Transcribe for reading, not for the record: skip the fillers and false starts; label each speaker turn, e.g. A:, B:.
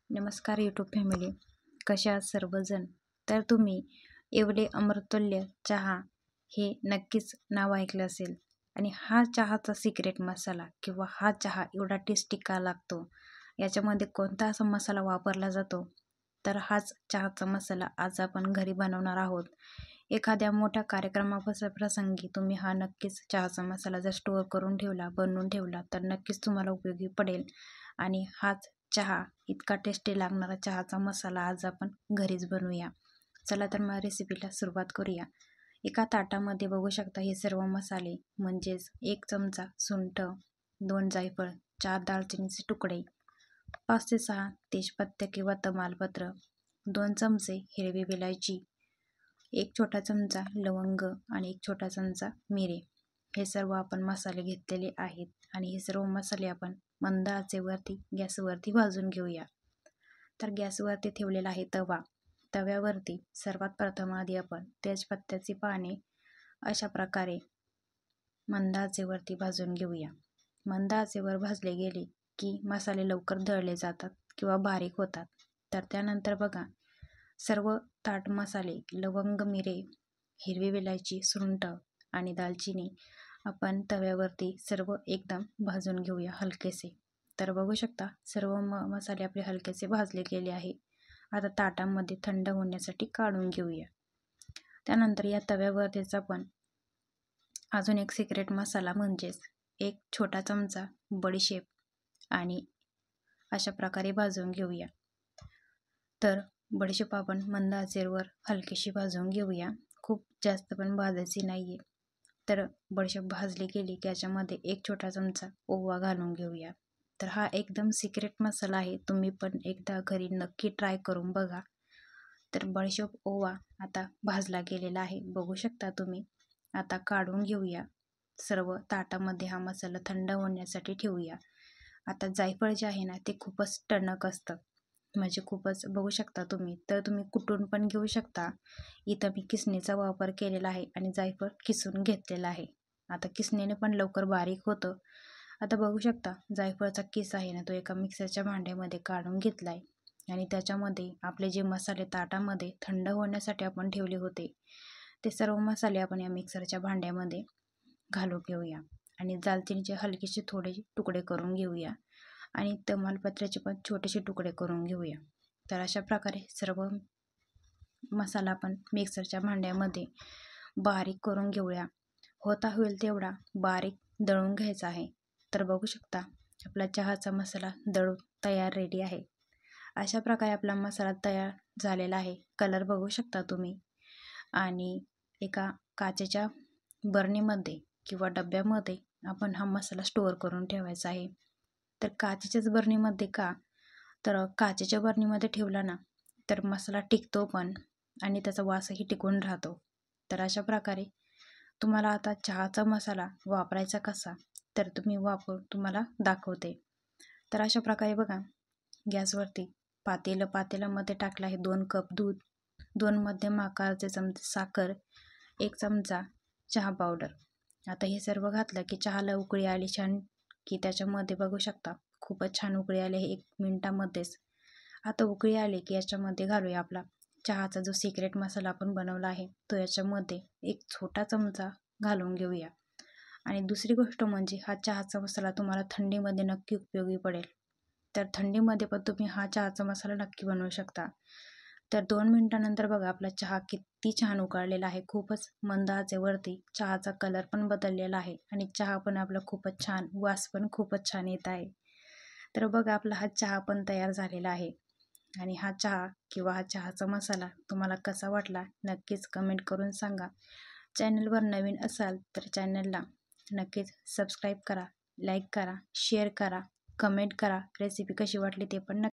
A: नमस्कार YouTube family, कशा आहात सर्वजण. तर तुम्ही एवढे अमृततुल्य चहा हे नक्कीच नाव ऐकलं असेल. आणि हा चहाचा सिक्रेट मसाला किंवा हा चहा एवढा टेस्टी का लागतो, याच्यामध्ये कोणता असा मसाला वापरला जातो, तर हाच चहाचा मसाला आज आपण घरी बनवणार आहोत. एखाद्या मोठ्या प्रसंगी तुम्ही हा नक्कीच चहाचा मसाला जर स्टोअर करून ठेवला, बनवून ठेवला, तर नक्कीच तुम्हाला उपयोगी पडेल. आणि हाच चहा, इतका टेस्टी लागणारा चहाचा मसाला आज आपण घरीच बनवूया. चला तर मग रेसिपीला सुरुवात करूया. एका ताटामध्ये बघू शकता हे सर्व मसाले, म्हणजेच 1 चमचा सुंठ, 2 जायफळ, 4 दालचिनीचे तुकडे, 5 ते 6 तेजपत्ते किंवा तमालपत्र, 2 चमचे हिरवी वेलची, 1 छोटा चमचा लवंग आणि 1 छोटा चमचा मिरे, हे सर्व आपण मसाले घेतलेले आहेत. आणि हे सर्व मसाले आपण मंद आचेवरती गॅसवरती भाजून घेऊया. तर गॅसवरती ठेवलेला आहे तवा. तव्यावरती सर्वात प्रथम आधी आपण तेजपत्त्याची पाने अशा प्रकारे मंद आचेवरती भाजून घेऊया. मंद आचेवर भाजले गेले की मसाले लवकर दळले जातात किंवा बारीक होतात. तर त्यानंतर बघा, सर्व ताट मसाले लवंग, मिरे, हिरवी वेलची, सुंठ आणि दालचिनी आपण तव्यावरती सर्व एकदम भाजून घेऊया हलकेसे. तर बघू शकता सर्व मसाले आपले हलकेसे भाजले गेले आहे. आता ताटामध्ये थंड होण्यासाठी काढून घेऊया. त्यानंतर या तव्यावरतीच आपण अजून एक सिक्रेट मसाला म्हणजेच 1 छोटा चमचा बडीशेप आणि अशा प्रकारे भाजून घेऊया. तर बडीशेप आपण मंद आचेवर हलकीशी भाजून घेऊया, खूप जास्त पण भाजायची नाहीये. तर बडीशेप भाजली गेली की याच्यामध्ये 1 छोटा चमचा ओवा घालून घेऊया. तर हा एकदम सिक्रेट मसाला आहे, तुम्ही पण एकदा घरी नक्की ट्राय करून बघा. तर बडीशेप, ओवा आता भाजला गेलेला आहे, बघू शकता तुम्ही. आता काढून घेऊया. सर्व ताटामध्ये हा मसाला थंड होण्यासाठी ठेवूया. आता जायफळ जे आहे ना, ते खूपच टणक असतं, म्हणजे खूपच बघू शकता तुम्ही. तर तुम्ही कुटून पण घेऊ शकता. इथं मी किसणीचा वापर केलेला आहे आणि जायफळ किसून घेतलेला आहे. आता किसणीने पण लवकर बारीक होतं. आता बघू शकता जायफळचा किस आहे ना, तो एका मिक्सरच्या भांड्यामध्ये काढून घेतला आहे. आणि त्याच्यामध्ये आपले जे मसाले ताटामध्ये थंड होण्यासाठी आपण ठेवले होते, ते सर्व मसाले आपण या मिक्सरच्या भांड्यामध्ये घालून घेऊया. आणि दालचिनीचे हलकेसे थोडे तुकडे करून घेऊया आणि तमालपत्र्याचे पण छोटेसे तुकडे करून घेऊया. तर अशा प्रकारे सर्व मसाला आपण मिक्सरच्या भांड्यामध्ये बारीक करून घेऊया. होता होईल तेवढा बारीक दळून घ्यायचा आहे. तर बघू शकता आपला चहाचा मसाला दळून तयार रेडी आहे. अशा प्रकारे आपला मसाला तयार झालेला आहे. कलर बघू शकता तुम्ही. आणि एका काचेच्या बरणीमध्ये किंवा डब्यामध्ये आपण हा मसाला स्टोअर करून ठेवायचा आहे. तर काचेच्याच बरणीमध्ये का, तर काचेच्या बरणीमध्ये ठेवला ना, तर मसाला टिकतो पण आणि त्याचा वासही टिकून राहतो. तर अशा प्रकारे तुम्हाला आता चहाचा मसाला वापरायचा कसा, तर तुम्ही तुम्हाला दाखवते. तर अशा प्रकारे बघा, गॅसवरती पातेल्यामध्ये टाकलं आहे 2 कप दूध, 2 मध्यम आकाराचे चमचे साखर, 1 चमचा चहा पावडर. आता हे सर्व घातलं की चहाला उकळी आली छान की त्याच्यामध्ये बघू शकता खूपच छान उकळी आली आहे 1 मिनिटामध्येच. आता उकळी आली की याच्यामध्ये घालूया आपला चहाचा जो सिक्रेट मसाला आपण बनवला आहे, तो याच्यामध्ये 1 छोटा चमचा घालून घेऊया. आणि दुसरी गोष्ट म्हणजे हा चहाचा मसाला तुम्हाला थंडीमध्ये नक्की उपयोगी पडेल. तर थंडीमध्ये पण तुम्ही हा चहाचा मसाला नक्की बनवू शकता. तर 2 मिनिटानंतर बघा आपला चहा किती छान उकळलेला आहे. खूपच मंद आचेवरती चहाचा कलर पण बदललेला आहे आणि चहा पण आपला खूपच छान, वास पण खूपच छान येत आहे. तर बघा आपला हा चहा पण तयार झालेला आहे. आणि हा चहा किंवा हा चहाचा मसाला तुम्हाला कसा वाटला नक्कीच कमेंट करून सांगा. चॅनलवर नवीन असाल तर चॅनलला नक्कीच सबस्क्राईब करा, लाईक करा, शेअर करा, कमेंट करा. रेसिपी कशी वाटली ते पण नक्की